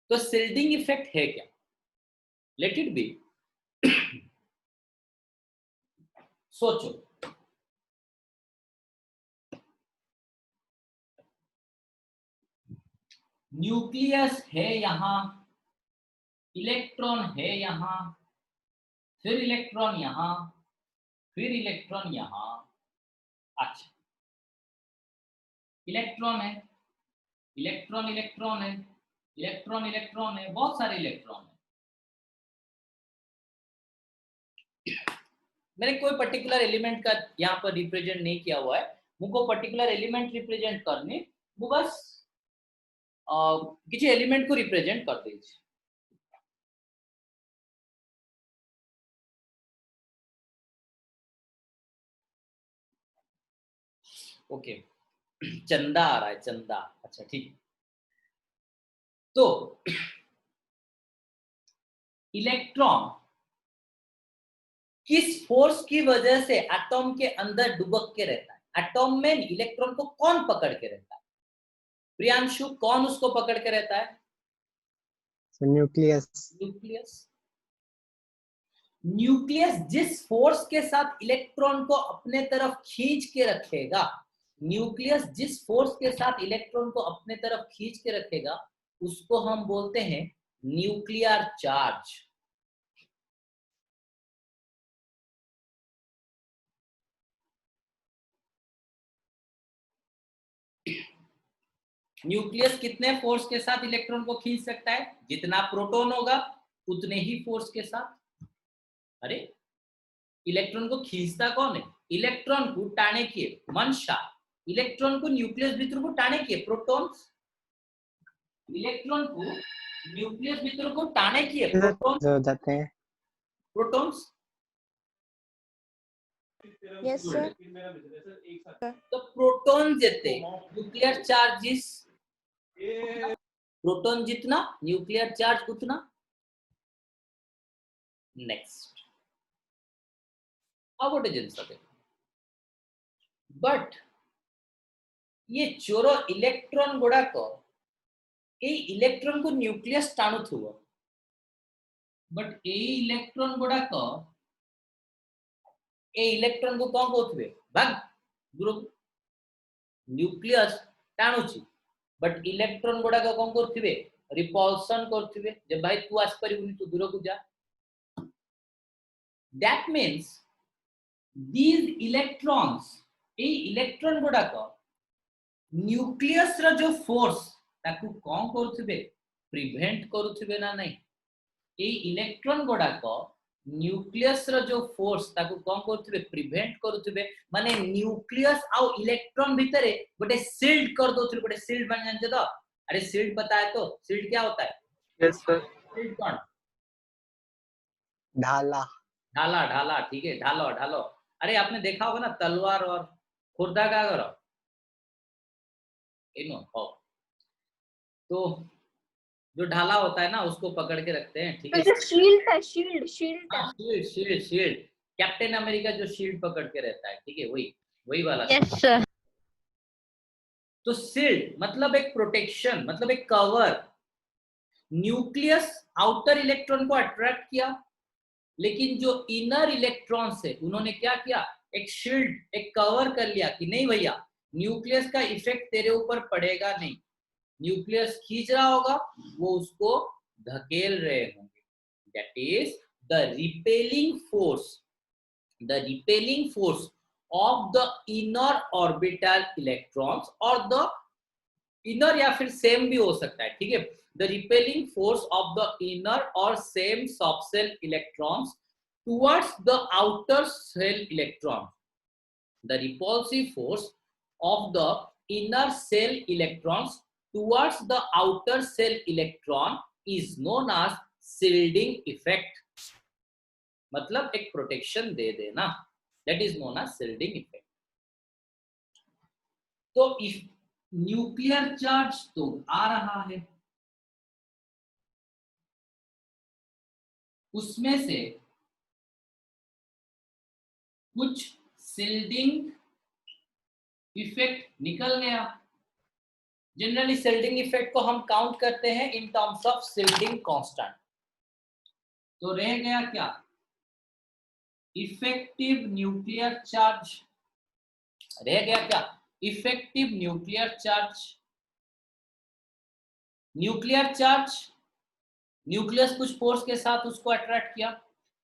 तो shielding effect है क्या? Let it be. सोचो, न्यूक्लियस है यहां, इलेक्ट्रॉन है यहां, फिर इलेक्ट्रॉन यहां, फिर इलेक्ट्रॉन यहां। अच्छा, इलेक्ट्रॉन है, इलेक्ट्रॉन इलेक्ट्रॉन है, इलेक्ट्रॉन इलेक्ट्रॉन है, बहुत सारे इलेक्ट्रॉन है। मैंने कोई पर्टिकुलर एलिमेंट का यहाँ पर रिप्रेजेंट नहीं किया हुआ है, मुझको पर्टिकुलर एलिमेंट रिप्रेजेंट करने, वो बस किसी एलिमेंट को रिप्रेजेंट कर दीजिए। ओके, चंदा आ रहा है, चंदा। अच्छा ठीक, तो इलेक्ट्रॉन किस फोर्स की वजह से एटॉम के अंदर डुबक के रहता है? एटॉम में इलेक्ट्रॉन को कौन पकड़ के रहता है? प्रियांशु, कौन उसको पकड़ के रहता है? न्यूक्लियस। न्यूक्लियस। न्यूक्लियस जिस फोर्स के साथ इलेक्ट्रॉन को अपने तरफ खींच के रखेगा, न्यूक्लियस जिस फोर्स के साथ इलेक्ट्रॉन को अपने तरफ खींच के रखेगा, उसको हम बोलते हैं न्यूक्लियर चार्ज। न्यूक्लियस कितने फोर्स के साथ इलेक्ट्रॉन को खींच सकता है? जितना प्रोटॉन होगा उतने ही फोर्स के साथ। अरे, इलेक्ट्रॉन को खींचता कौन है? इलेक्ट्रॉन को टाने किए मनशा, इलेक्ट्रॉन को न्यूक्लियस भीतर को टाने किए प्रोटॉन्स, इलेक्ट्रॉन को न्यूक्लियस भीतर को टाने किए प्रोटॉन्स, हो जाते हैं। प्रोटॉन्स। Yes sir. तो प्रोटॉन जितने न्यूक्लियर चार्जेस, प्रोटॉन जितना न्यूक्लियर चार्ज उतना। नेक्स्ट, अब गोटे जिनस देखो, बट ये चोर इलेक्ट्रॉन गुड़ाक इलेक्ट्रॉन को न्यूक्लियस टाणुथिबो, बट ए इलेक्ट्रॉन गुड़ाक ए इलेक्ट्रॉन को कौन कहते भाग दूर, न्यूक्लियस टाणुची, बट इलेक्ट्रॉन गुड़ाक कौन करथिबे? रिपल्सन करथिबे, जे भाई तू आस परिबुनी, तू दूर को जा। दैट मीन्स these electrons, ए इलेक्ट्रॉन गुड़ाक न्यूक्लियस रो जो फोर्स ताकू कौन करथिबे? प्रिवेंट करथिबे ना नहीं? ए इलेक्ट्रॉन गुड़ाक न्यूक्लियस रो जो फोर्स ताकू कौन करथिबे? प्रिवेंट करथिबे। माने न्यूक्लियस आ इलेक्ट्रॉन भीतर गोटे शिल्ड कर दोथिबे। गोटे शिल्ड बन जानते तो? अरे शिल्ड पता है तो? शिल्ड क्या होता है? Yes sir. शिल्ड कौन? ढाला। ढाला, ढाला, ठीक है, ढालो ढालो। अरे आपने देखा होगा ना तलवार और खुर्दा का करो इनो हो, तो जो ढाला होता है ना उसको पकड़ के रखते हैं, ठीक है। शील्ड है, शील्ड शील्ड है। Shield shield shield, captain America जो शील्ड पकड़ के रहता है, ठीक है, वही वही वाला। Yes sir. तो शील्ड मतलब एक प्रोटेक्शन, मतलब एक कवर। न्यूक्लियस आउटर इलेक्ट्रॉन को अट्रैक्ट किया, लेकिन जो इनर इलेक्ट्रॉन्स है उन्होंने क्या किया? एक शील्ड, एक कवर कर लिया कि नहीं भैया, न्यूक्लियस का इफेक्ट तेरे ऊपर पड़ेगा नहीं। न्यूक्लियस खींच रहा होगा, वो उसको धकेल रहे होंगे। That is the repelling force, the repelling force of the inner orbital electrons, or the inner या फिर सेम भी हो सकता है, ठीक है। the repelling force of the inner or same subshell electrons towards the outer shell electron, the repulsive force of the inner shell electrons towards the outer shell electron is known as shielding effect। मतलब एक protection दे देना, that is known as shielding effect. तो if nuclear charge तो आ रहा है, उसमें से कुछ शील्डिंग इफेक्ट निकल गया, जनरली सिल्डिंग इफेक्ट को हम काउंट करते हैं in terms of shielding constant. तो रह गया क्या, इफेक्टिव न्यूक्लियर चार्ज, रह गया क्या, effective nuclear charge. Nuclear charge, nucleus कुछ फोर्स के साथ उसको अट्रैक्ट किया,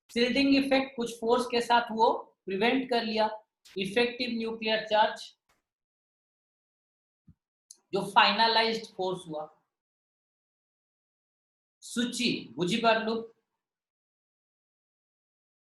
सिल्डिंग इफेक्ट कुछ फोर्स के साथ वो प्रिवेंट कर लिया। इफेक्टिव न्यूक्लियर चार्ज जो फाइनलाइज्ड फोर्स हुआ। सूची बुझी पारलू?